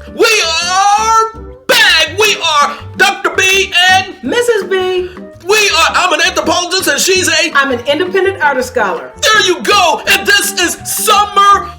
We are back. We are Dr. B and Mrs. B. I'm an anthropologist and she's I'm an independent artist scholar. There you go. And this is Summer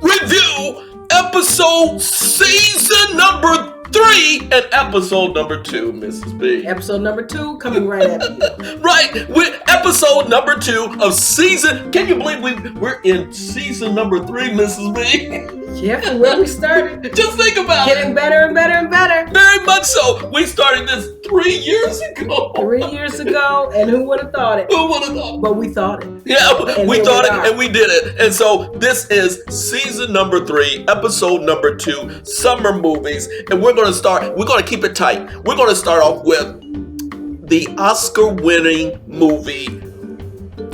Review, episode season number 3 and episode number 2, Mrs. B. Episode number 2 coming right at you. Right, with episode number 2 of season. Can you believe we're in season number 3, Mrs. B? Yeah, from where we started. Just think about Getting better and better and better. Very much so. We started this 3 years ago. 3 years ago, and who would have thought it? Who would have thought? But we thought it. Yeah, and we thought it are. and we did it. And so this is season number 3, episode number 2, summer movies. And we're going to keep it tight. We're going to start off with the Oscar-winning movie,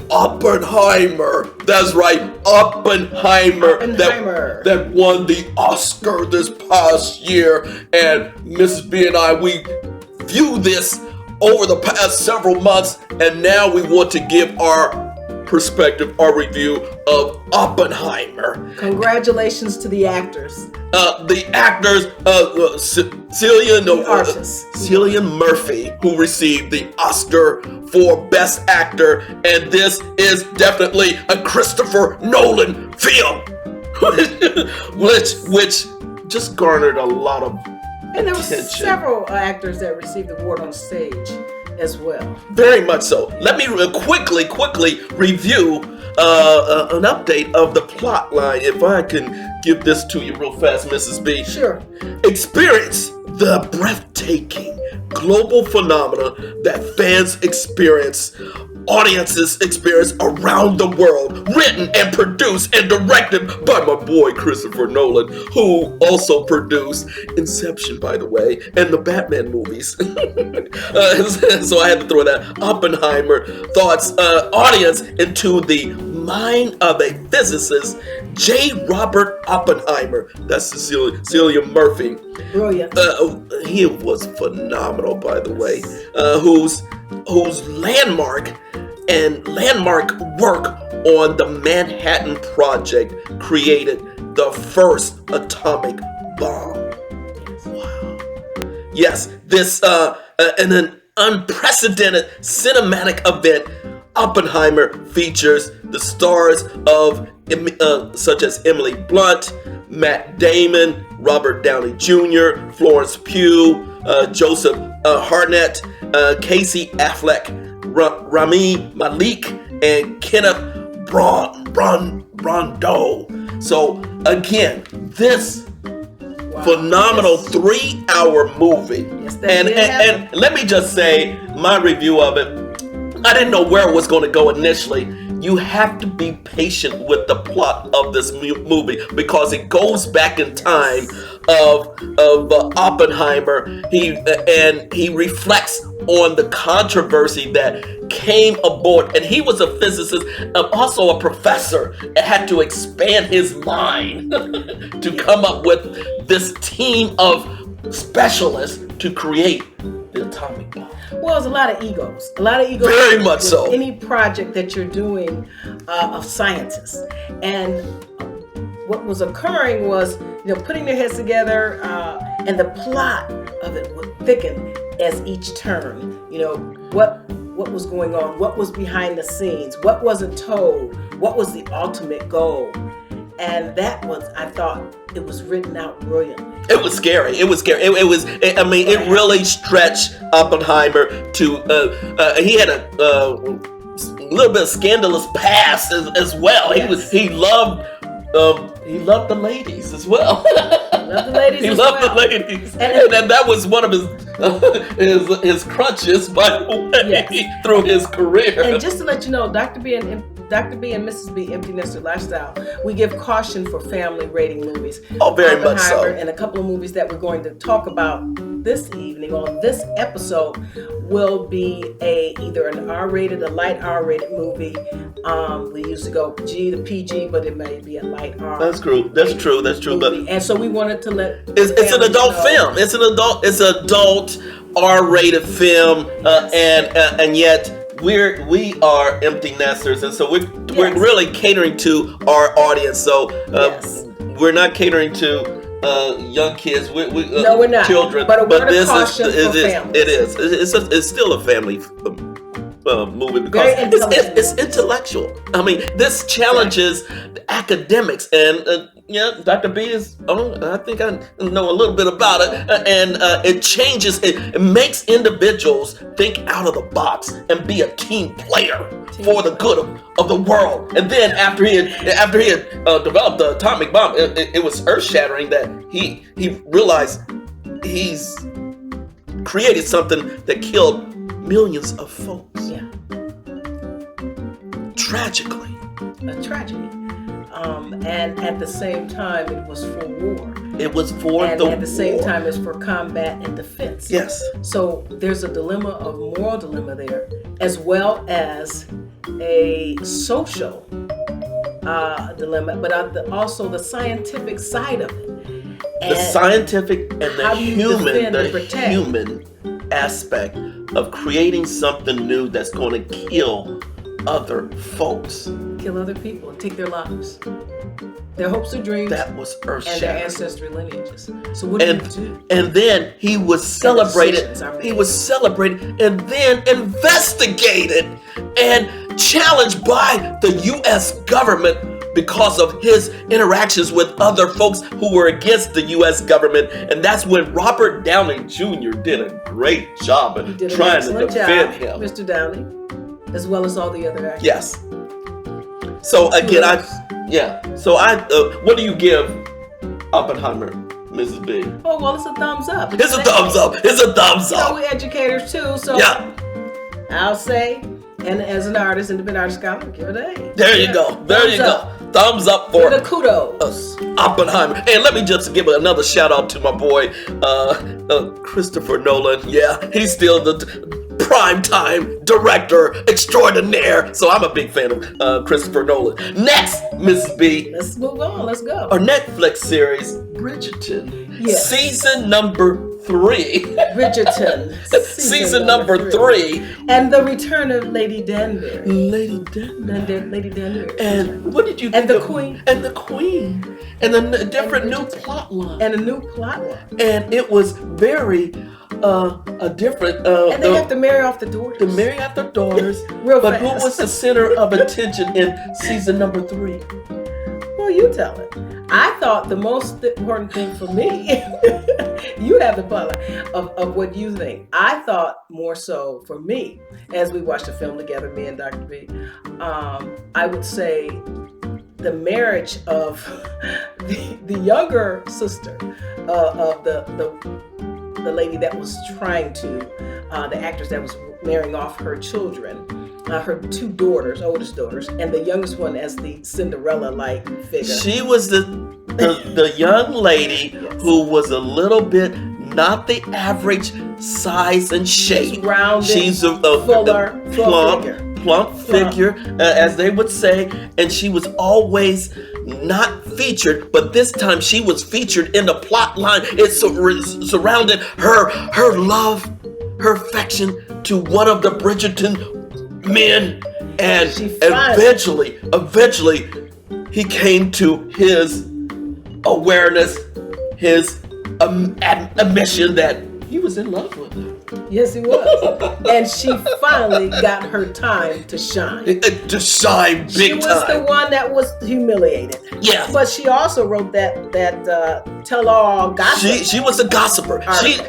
Oppenheimer. That's right, Oppenheimer. That won the Oscar this past year. And Mrs. B and I, we view this over the past several months, and now we want to give our perspective, our review of Oppenheimer. Congratulations to the actors. The actors, Cillian Murphy, who received the Oscar for Best Actor, and this is definitely a Christopher Nolan film, which just garnered a lot of And there were attention. several actors that received the award on stage as well. Very much so. Let me quickly review an update of the plot line, if I can give this to you real fast, Mrs. B. Sure. Experience the breathtaking global phenomena that fans experience, audiences experience around the world, written and produced and directed by my boy Christopher Nolan, who also produced Inception, by the way, and the Batman movies. So I had to throw that. Oppenheimer thoughts audience into the mind of a physicist, J. Robert Oppenheimer. That's Cillian Murphy. Brilliant. He was phenomenal, by the way. Whose landmark work on the Manhattan Project created the first atomic bomb. Wow. Yes, this in an unprecedented cinematic event, Oppenheimer features the stars of such as Emily Blunt, Matt Damon, Robert Downey Jr., Florence Pugh, Joseph Hartnett, Casey Affleck, Rami Malek, and Kenneth Brando. So again, this phenomenal 3-hour movie. Yes, and let me just say, my review of it, I didn't know where it was going to go initially. You have to be patient with the plot of this movie because it goes back in time of Oppenheimer. He reflects on the controversy that came aboard, and he was a physicist and also a professor, and had to expand his mind to come up with this team of specialists to create the atomic bomb. Well, there's a lot of egos. Very much so. Any project that you're doing of scientists. And what was occurring was, putting their heads together, and the plot of it would thicken as each turn. What was going on? What was behind the scenes? What wasn't told? What was the ultimate goal? And that was, I thought, it was written out brilliantly. It was scary. It really stretched Oppenheimer to, he had a little bit of scandalous past as well. Yes. He loved the ladies as well. Loved the ladies He as loved well. the ladies. And that was one of his crutches, by the way, Yes. through his career. And just to let you know, Dr. B and Mrs. B, Empty Nester Lifestyle, we give caution for family rating movies. Oh, very much so. Oppenheimer and a couple of movies that we're going to talk about this evening on this episode will be either an R-rated, a light R-rated movie. We used to go G to PG, but it may be a light R. That's true. That's true. Movie. And so we wanted to let it's an adult film. It's an adult R-rated film, and yet we are empty nesters, and so we're really catering to our audience. So we're not catering to young kids. No, we're not. Children. But a word of this caution is, for families. It is. It's still a family movie because it's intellectual. I mean, this challenges academics, and Dr. B is. I think I know a little bit about it, and it changes. It makes individuals think out of the box and be a team player for the good of the world. And then after he had developed the atomic bomb, it was earth shattering that he realized he's created something that killed millions of folks. Yeah. Tragically. A tragedy. And at the same time, it was for war. It was for and the at the same war. time, it's for combat and defense. Yes. So there's a moral dilemma there, as well as a social dilemma, but also the scientific side of it. The scientific and the human aspect of creating something new that's going to kill other folks. Kill other people and take their lives. Their hopes and dreams. That was earth-shattering. And their ancestry lineages. So what do you do? And then he was celebrated. He was celebrated and then investigated and challenged by the U.S. government because of his interactions with other folks who were against the U.S. government. And that's when Robert Downey Jr. did a great job of trying to defend him. Mr. Downey, as well as all the other actors. Yes. So again, what do you give Oppenheimer, Mrs. B? Oh, well, it's a thumbs up. It's a thumbs up. It's a thumbs up. So we're educators too. So yeah. I'll say, and as an artist, independent artist scholar, give it a. There you go. There you go. Thumbs up for the kudos. Oppenheimer. And let me just give another shout out to my boy, Christopher Nolan. Yeah, he's still the primetime director extraordinaire. So I'm a big fan of Christopher Nolan. Next, Mrs. B. Let's move on. Let's go. Our Netflix series, Bridgerton. Yes. Season number 3. Bridgerton. Season number 3. And the return of Lady Danbury. Lady Danbury. And what did you think? And the Queen. And the Queen. And a different new plot line. And a new plot line. And it was very a different and they have to marry off the daughters. To marry off the daughters. Real but fast. Who was the center of attention in season number 3? Well, you tell it. I thought the most important thing for me, you have the plot of what you think. I thought more so for me, as we watched the film together, me and Dr. B, I would say the marriage of the younger sister of the lady that was trying to, the actress that was marrying off her children, her 2 daughters, oldest daughters, and the youngest one as the Cinderella-like figure. She was the young lady who was a little bit not the average size and shape. She's rounded, she's a plump figure, as they would say, and she was always not featured, but this time she was featured in the plot line. It surrounded her love, her affection to one of the Bridgerton men, and eventually he came to his awareness, his admission that he was in love with her. Yes, he was. And she finally got her time to shine. To shine big time. She was the one that was humiliated. Yeah. But she also wrote that tell-all gossip. She was a gossiper.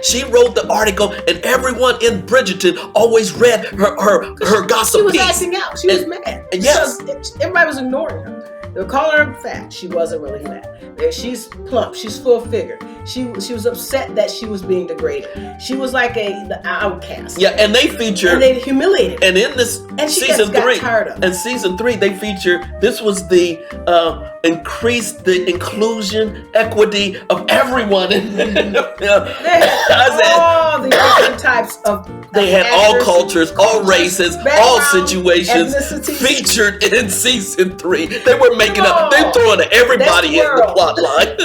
She wrote the article, and everyone in Bridgerton always read her gossip piece. She was acting out. She was mad. Yes. Everybody was ignoring her. They were calling her fat. She wasn't really fat. She's plump. She's full-figured. She was upset that she was being degraded. She was like the outcast. Yeah, and they featured. And they humiliated her. And in this season 3, in season 3, they featured. This was the increased the inclusion, equity of everyone. They had all the different types of. They had all cultures, all races, all situations ethnicities featured in season 3. They were making up. They throwing everybody in the plot line.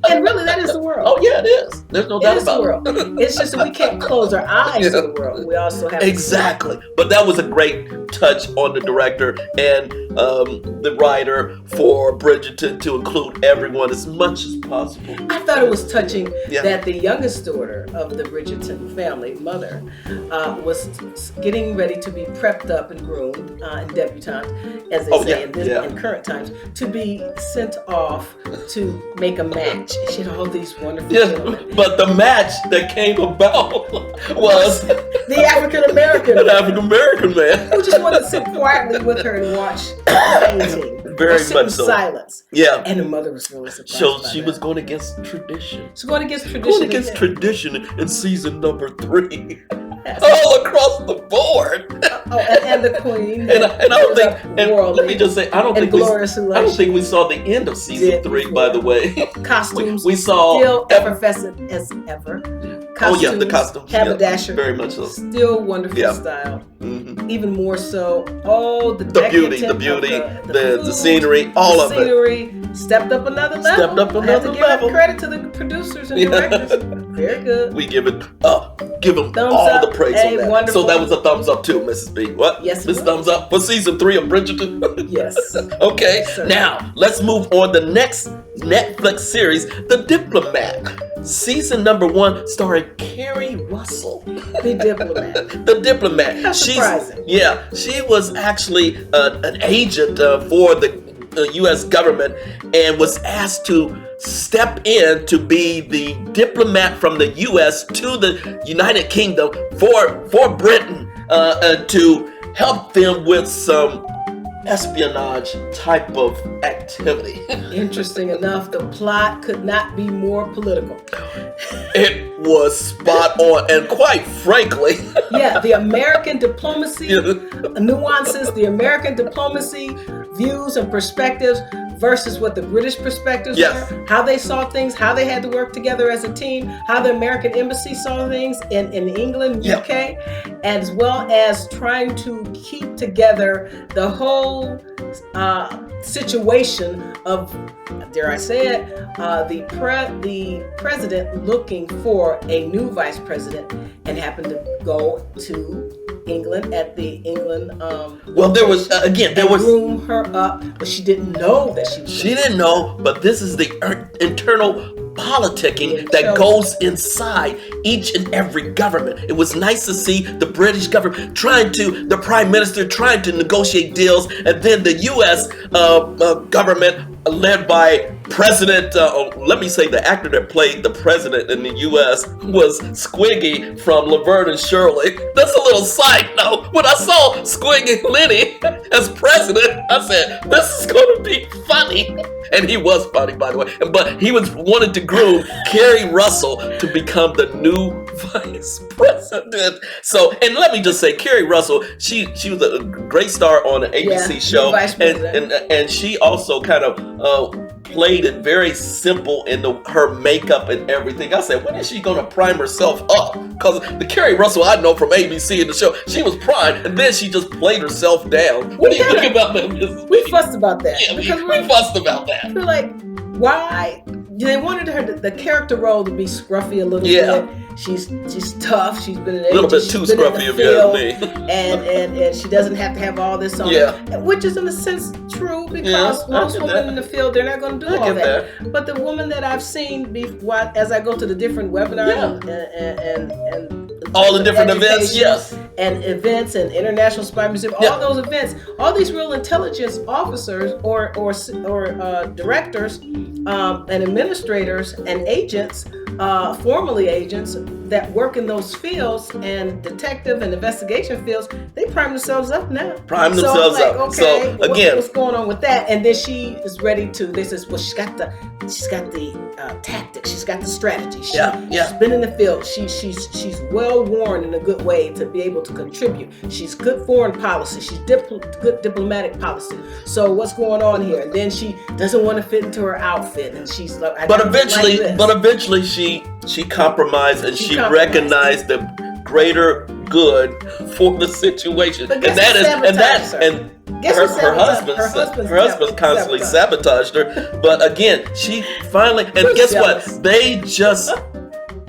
And really, that is the world. Oh yeah, it is. There's no It doubt is the about world. it. It's just that we can't close our eyes to the world. We also have Exactly. But that was a great touch on the director and the writer for Bridgerton to include everyone as much as possible. I thought it was touching Yeah. that the youngest daughter of the Bridgerton family, mother, was getting ready to be prepped up and groomed and debutante, as they say in current times, to be sent off to make a match. She had all these wonderful gentlemen. But the match that came about was The African American an African American man. who just wanted to sit quietly with her and watch the painting. Very or sit much in so. silence. Yeah. And the mother was really surprised. So by she that. was going against tradition. She's going against tradition. Going against tradition in season number 3. All across the board. Oh, and the queen. And I don't think, and let me just say, I don't think we saw the end of season 3, by the way. Costumes we saw still effervescent as ever. Costumes, the costumes. haberdasher, very much so. Still wonderful style. Mm-hmm. Even more so. Oh, the beauty, food, the scenery, all of it. Stepped up another level. Stepped up another I have to level. give credit to the producers and directors. Very good. We give it up. Give them Thumbs all up. the praise Hey, on that. wonderful. So that was a thumbs up too, Mrs. B. What? Yes, it Miss was. Thumbs up for season 3 of Bridgerton. Yes. Okay. Yes, sir. Now let's move on. The next Netflix series, The Diplomat. Season number 1, starring Carrie Russell. The Diplomat. The Diplomat. That's surprising. She was actually an agent for the U.S. government and was asked to step in to be the diplomat from the U.S. to the United Kingdom for Britain to help them with some espionage type of activity. Interesting enough, the plot could not be more political. It was spot on, and quite frankly, yeah, the American diplomacy nuances, the American diplomacy views and perspectives versus what the British perspectives were, how they saw things, how they had to work together as a team, how the American embassy saw things in England, UK, as well as trying to keep together the whole situation of, dare I say it, the president looking for a new vice president and happened to go to England at the England. Well, there was groom her up, but she didn't know that she was. She didn't know, but this is the internal politicking that goes inside each and every government. It was nice to see the British government the Prime Minister trying to negotiate deals, and then the U.S. Government led by President, let me say the actor that played the president in the U.S. was Squiggy from Laverne and Shirley. That's a little side note. When I saw Squiggy Lenny as president, I said, this is going to be funny. And he was funny, by the way. But he wanted to groom Carrie Russell to become the new vice president. So, and let me just say, Carrie Russell, she was a great star on an ABC show. Vice president. And she also kind of played it very simple in her makeup and everything. I said, when is she going to prime herself up? Because the Carrie Russell I know from ABC in the show, she was primed, and then she just played herself down. What do you think about that, Mrs. We fussed about that. Yeah, we fussed about that. We're like, why? They wanted the character role to be scruffy a little bit. She's tough. She's been an agent. A little bit too scruffy if you ask me. And she doesn't have to have all this on. Yeah. Which is in a sense true because most women in the field, they're not going to do all that. But the woman that I've seen as I go to the different webinars and all the different events, and events and International Spy Museum, all those events, all these real intelligence officers or directors and administrators and agents, formerly agents that work in those fields and detective and investigation fields, they prime themselves up now. Okay, so again, what's going on with that? And then she is ready to. They says, well, she's got the tactics. She's got the strategy. She's been in the field. She's well worn in a good way to be able to contribute. She's good foreign policy. She's good diplomatic policy. So what's going on here? And then she doesn't want to fit into her outfit, and she's like, but eventually she compromised and she recognized the greater good for the situation, and her husband constantly sabotaged her. But again, she finally, and guess what? They just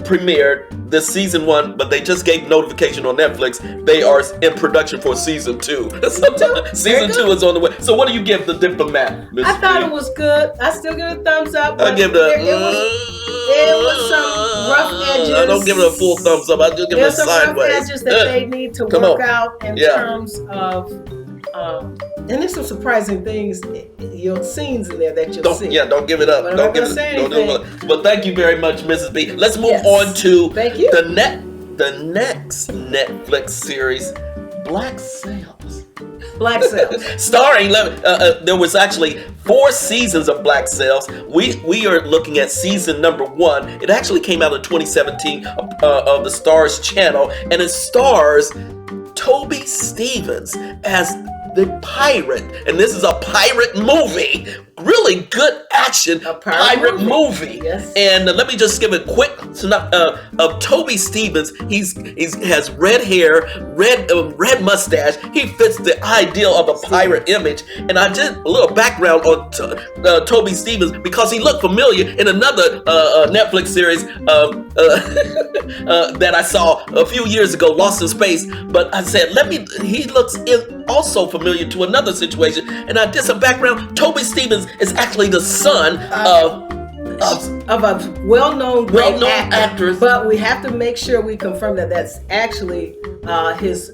premiered this season 1, but they just gave notification on Netflix. They are in production for season 2. Season 2 is on the way. So what do you give The Diplomat, Ms. I thought B? it was good. I still give it a thumbs up. I give it a. There was some rough edges. I don't give it a full thumbs up. I just give it a There's some sideways. rough edges that they need to Come work on. out in terms of, and there's some surprising things, scenes in there that you'll see. Don't give it up. But I'm Don't not give gonna it. say Don't give it up. anything. But thank you very much, Mrs. B. Let's move Yes. on to Thank you. the next Netflix series, Black Sails. Black Sails. Starring, there was actually 4 seasons of Black Sails. We are looking at season number 1. It actually came out in 2017 of the Stars channel, and it stars Toby Stephens as the pirate, and this is a pirate movie. Really good action A pirate movie. Yes. And let me just give a quick synopsis of Toby Stephens. He's has red hair, red mustache. He fits the ideal of a pirate image. And I did a little background on Toby Stephens because he looked familiar in another Netflix series that I saw a few years ago, Lost in Space. But I said, he looks also familiar to another situation. And I did some background. Toby Stephens is actually the son of a well-known actress. But we have to make sure we confirm that that's actually his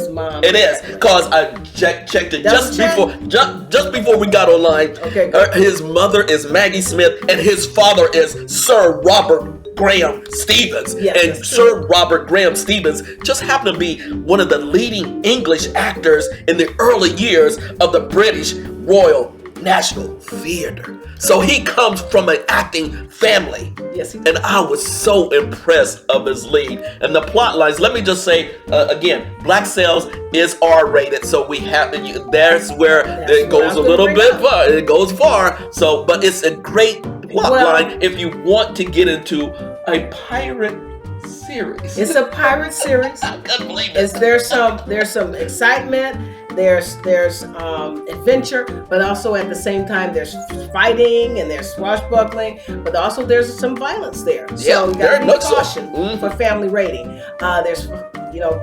mom. It is, because I checked it just before we got online. Okay, good. His mother is Maggie Smith, and his father is Sir Robert Graham Stevens. Yes, And that's Sir Robert Graham Stevens just happened to be one of the leading English actors in the early years of the British Royal National Theatre. So he comes from an acting family. Yes, he And I was so impressed of his lead. And the plot lines, let me just say, again, Black Sails is R-rated, so we have to, that's where it goes a little bit far. It goes far. So, but it's a great plot line if you want to get into a pirate series. It's a pirate series. I couldn't believe it. There's some excitement. There's adventure, but also at the same time there's fighting and there's swashbuckling, but also there's some violence there. So you gotta be caution for family rating. There's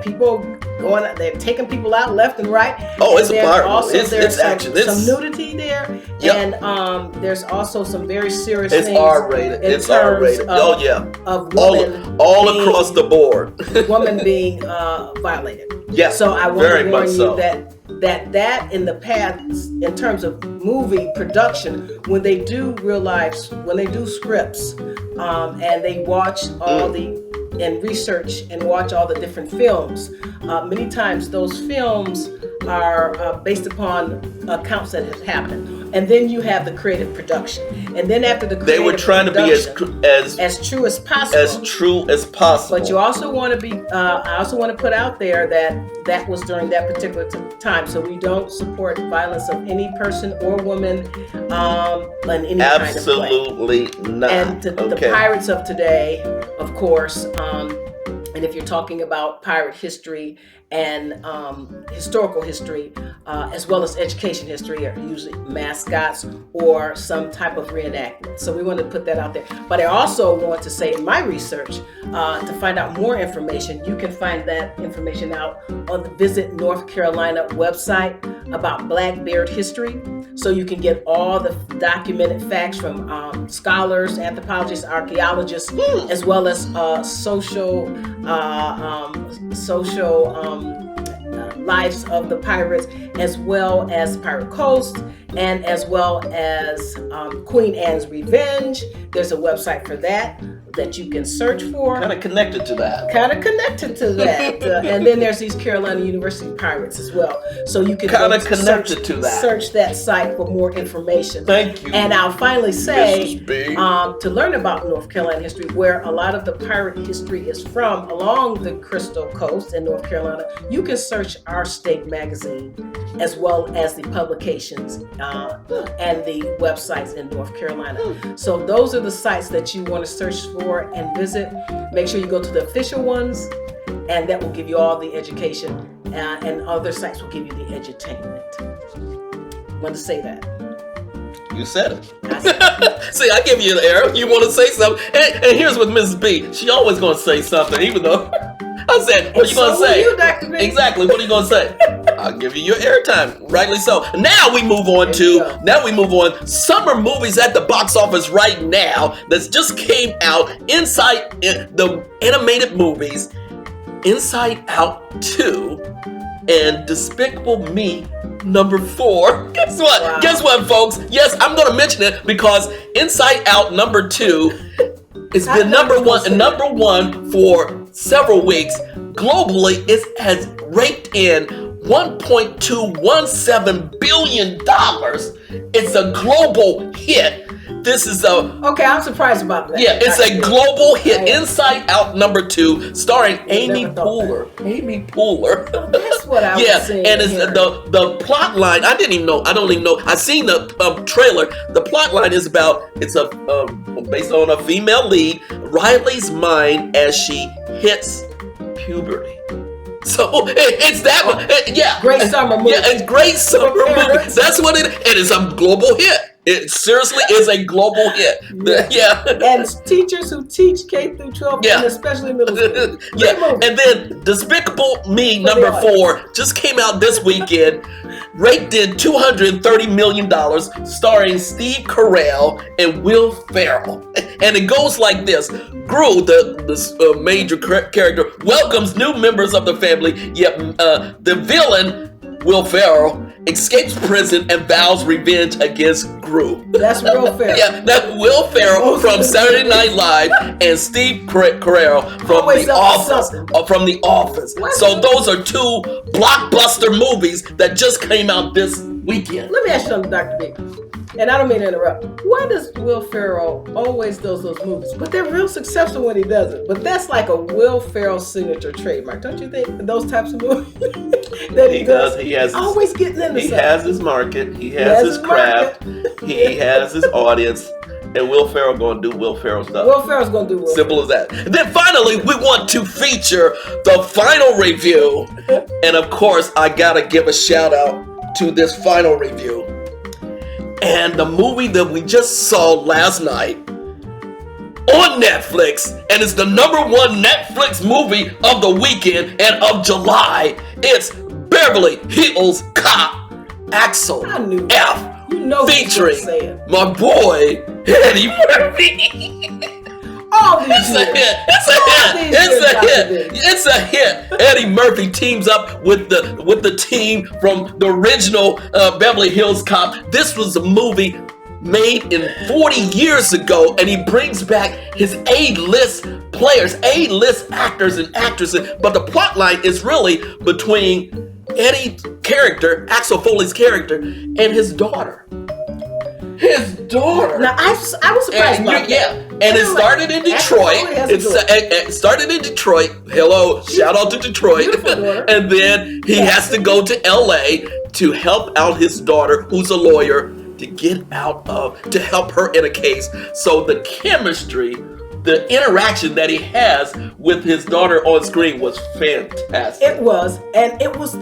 people they're taking people out left and right. Oh, it's a pirate. Also, there's action. some nudity there, and there's also some very serious things. It's R-rated. It's R-rated. Of women all across the board. woman being violated. Yeah. So I want very to warn much you so. that in the past, in terms of movie production, when they do scripts, and they watch all and research and watch all the different films, many times those films are based upon accounts that have happened. And then you have the creative production. And then after the creative They were trying to be as true as possible. As true as possible. But you also want to be, I also want to put out there that was during that particular time. So we don't support violence of any person or woman in any kind of way. Absolutely not. And the pirates of today, of course, and if you're talking about pirate history and historical history, as well as education history, are usually mascots or some type of reenactment. So we want to put that out there. But I also want to say in my research, to find out more information, you can find that information out on the Visit North Carolina website about Blackbeard history. So you can get all the documented facts from scholars, anthropologists, archaeologists, as well as social lives of the pirates, as well as Pirate Coast, and as well as Queen Anne's Revenge. There's a website for that you can search for. Kind of connected to that. And then there's these Carolina University pirates as well. So you can search that site for more information. Thank you. And I'll finally say, Mrs. B. to learn about North Carolina history, where a lot of the pirate history is from, along the Crystal Coast in North Carolina, you can search Our State magazine, as well as the publications and the websites in North Carolina. So those are the sites that you want to search for and visit. Make sure you go to the official ones, and that will give you all the education, and other sites will give you the edutainment. Want to say that. You said it. See, I give you an error. You want to say something. And here's with Mrs. B. She always going to say something, even though I said, what are you going to say? You, Dr. B. Exactly. What are you going to say? I'll give you your airtime. Rightly so. Now we move on summer movies at the box office right now that just came out. Inside the animated movies, Inside Out 2 and Despicable Me #4. Guess what? Wow. Guess what, folks? Yes, I'm going to mention it because Inside Out #2 has been number one for several weeks. Globally, it has raked in $1.217 billion. It's a global hit. This is Okay, I'm surprised about that. Yeah, it's a global hit. Inside Out #2, starring Amy Poehler. Amy Poehler. That's what I was saying. And it's the plot line. I don't even know. I seen the trailer. The plot line is about based on a female lead, Riley's mind as she hits puberty. So it's that one. Yeah. Great summer movie. Yeah, it's great summer movie. That's what it is. And it's a global hit. It seriously is a global hit. Yeah. And teachers who teach K through 12, and especially middle school. Yeah. And then Despicable Me #4 just came out this weekend, raked in $230 million, starring Steve Carell and Will Ferrell. And it goes like this. Gru, the major character, welcomes new members of the family, yet the villain, Will Ferrell, escapes prison and vows revenge against Gru. That's Will Ferrell. Yeah, that's Will Ferrell from Saturday Night Live and Steve Carell from The Office. So those are two blockbuster movies that just came out this weekend. Let me ask you something, Dr. B. And I don't mean to interrupt. Why does Will Ferrell always does those movies? But they're real successful when he does it. But that's like a Will Ferrell signature trademark, don't you think? Those types of movies that he does. He has always getting into He something. has his market. He has his craft. He has his audience. And Will Ferrell going to do Will Ferrell stuff. Will Ferrell's going to do Will Simple as that. And then finally, we want to feature the final review. And of course, I got to give a shout out to this final review. And the movie that we just saw last night on Netflix, and it's the #1 Netflix movie of the weekend and of July. It's Beverly Hills Cop, Axel F. Featuring my boy Eddie Murphy. It's a hit. Eddie Murphy teams up with the team from the original Beverly Hills Cop. This was a movie made in 40 years ago, and he brings back his A-list players, A-list actors and actresses. But the plot line is really between Eddie's character, Axel Foley's character, and his daughter. Now I was surprised about that. And it started in Detroit. It started in Detroit. Hello, shout out to Detroit. And then he has to go to LA to help out his daughter, who's a lawyer, to help her in a case. So the chemistry, the interaction that he has with his daughter on screen was fantastic. It was, and it was,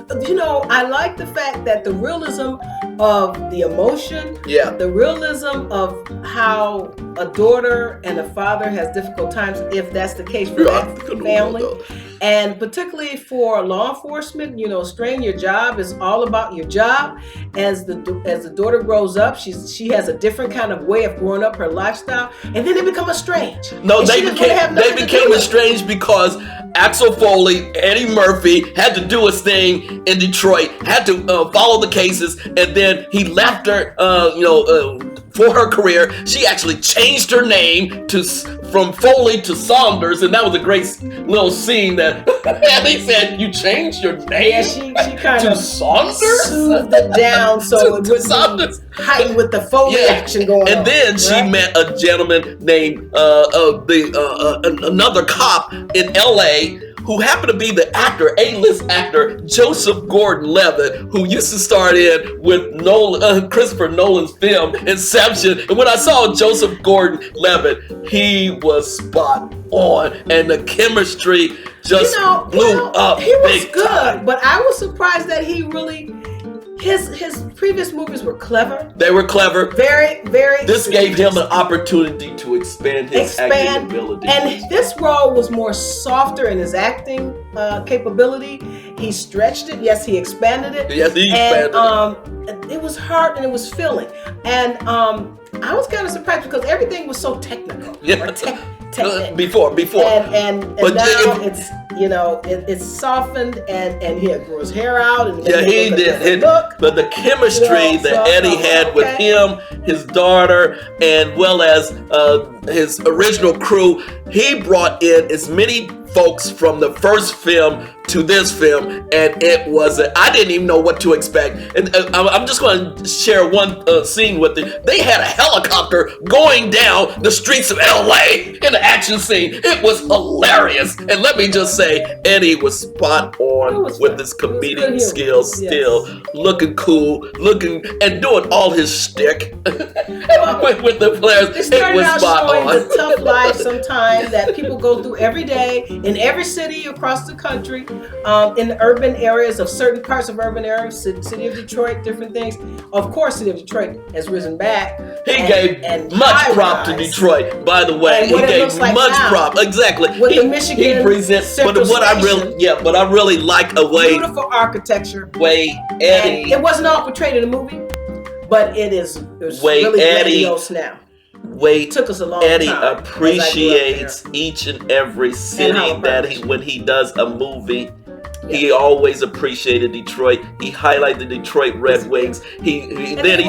I like the fact that the realism of the emotion, the realism of how a daughter and a father has difficult times, if that's the case for that family, and particularly for law enforcement, staying your job is all about your job. As the daughter grows up, she has a different kind of way of growing up, her lifestyle, and then they become estranged. No, they became estranged because Axel Foley, Eddie Murphy had to do his thing in Detroit, had to follow the cases, and then he left her, for her career. She actually changed her name from Foley to Saunders, and that was a great little scene that he said, "You changed your name?" Yeah, she kind to of Saunders? soothed it down so it wouldn't be heightened with the Foley action going on. And then she met a gentleman named another cop in LA who happened to be the actor, A-list actor, Joseph Gordon-Levitt, who used to start in with Christopher Nolan's film Inception. And when I saw Joseph Gordon-Levitt, he was spot on, and the chemistry just blew up. He was big good, time. but I was surprised that he his previous movies were clever. They were clever. Very, very. This gave him an opportunity to expand his acting ability. And this role was more softer in his acting capability. He stretched it. Yes, he expanded it. Yes, he expanded it. It was hard and it was filling. And I was kind of surprised because everything was so technical. Yeah. Or Before. And now it's, you know, it's softened and he had grew his hair out. And he did. But the chemistry that Eddie had with him, his daughter, and well as his original crew, he brought in as many folks from the first film to this film, and it was I didn't even know what to expect. And I'm just going to share one scene with you. They had a helicopter going down the streets of LA in an action scene. It was hilarious. And let me just say, Eddie was spot on with his comedic skills, still looking cool, looking and doing all his shtick with the players. It was spot on. The tough life sometimes that people go through every day in every city across the country, in the urban areas of certain parts of urban areas, city of Detroit, different things. Of course, city of Detroit has risen back. He gave much prop to Detroit, by the way. He gave much prop. Exactly. With the Michigan he presents, but what I really like a way beautiful architecture. Way Eddie. And it wasn't all portrayed in the movie, but it was really grandiose now. Took us a long Eddie time. appreciates each and every city that when he does a movie. He always appreciated Detroit. He highlighted Detroit Red Wings. Then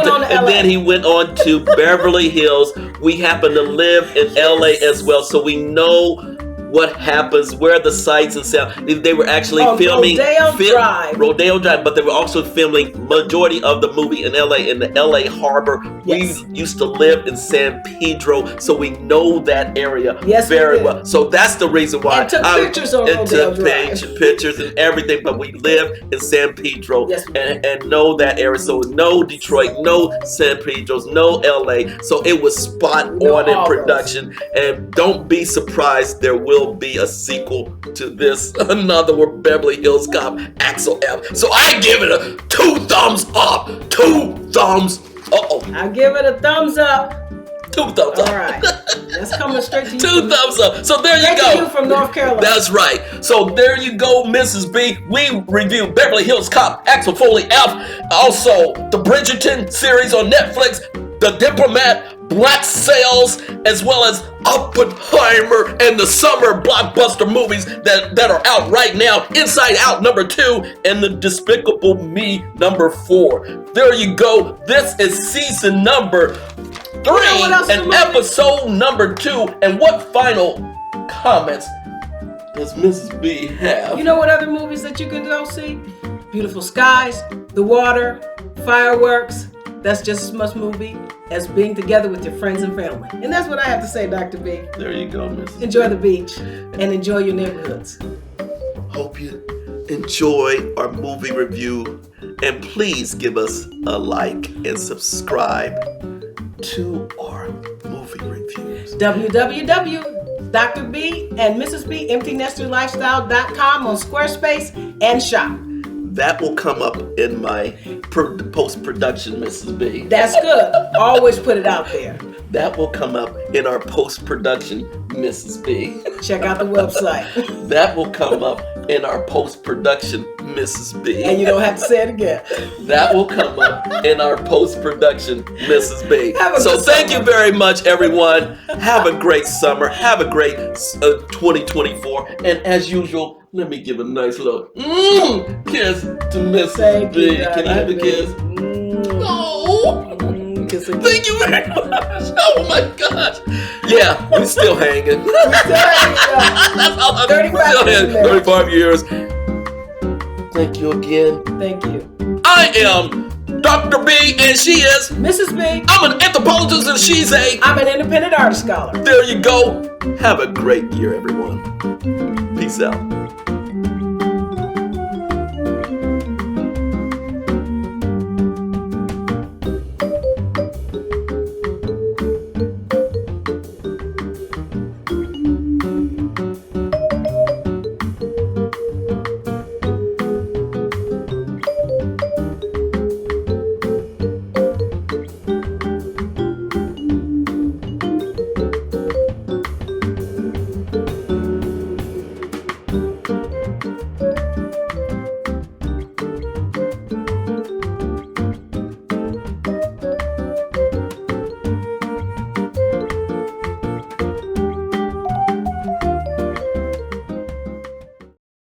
he went on to Beverly Hills. We happen to live in LA as well, so we know what happens, where the sights and sound. They were actually filming Rodeo Drive, but they were also filming majority of the movie in LA, in the LA Harbor. Yes. We used to live in San Pedro, so we know that area very well. So that's the reason why I took pictures on Rodeo Drive. Pictures and everything, but we live in San Pedro and know that area. So no Detroit, no San Pedro's, no LA. So it was spot on in production. And don't be surprised, there will be a sequel to this, another one, Beverly Hills Cop, Axel F. So I give it a 2 thumbs up. 2 thumbs. I give it a thumbs up. 2 thumbs up. All right. That's coming straight to you. 2 thumbs up. So there you go. You from North Carolina. That's right. So there you go, Mrs. B. We reviewed Beverly Hills Cop, Axel Foley F. Also, the Bridgerton series on Netflix, The Diplomat, Black Sails, as well as Oppenheimer and the summer blockbuster movies that are out right now, Inside Out #2 and The Despicable Me #4. There you go. This is season number 3 and episode number 2. And what final comments does Mrs. B have? You know what other movies that you can go see? Beautiful skies, the water, fireworks. That's just as much movie as being together with your friends and family. And that's what I have to say, Dr. B. There you go, Mrs. Enjoy the beach and enjoy your neighborhoods. Hope you enjoy our movie review. And please give us a like and subscribe to our movie reviews. www.DrB and MrsB EmptyNesterLifestyle.com on Squarespace and shop. That will come up in my post-production, Mrs. B. That's good. Always put it out there. That will come up in our post-production, Mrs. B. Check out the website. That will come up in our post-production, Mrs. B. And you don't have to say it again. That will come up in our post-production, Mrs. B. So thank you very much, everyone. Have a great summer. Have a great 2024. And as usual, let me give a nice little kiss to Mrs. B. Can I have a kiss? Thank you very much. Oh my gosh. Yeah, we're still hanging. That's all I'm 35 years. Thank you again. Thank you. I am Dr. B and she is Mrs. B. I'm an anthropologist and she's I'm an independent art scholar. There you go. Have a great year, everyone. Peace out.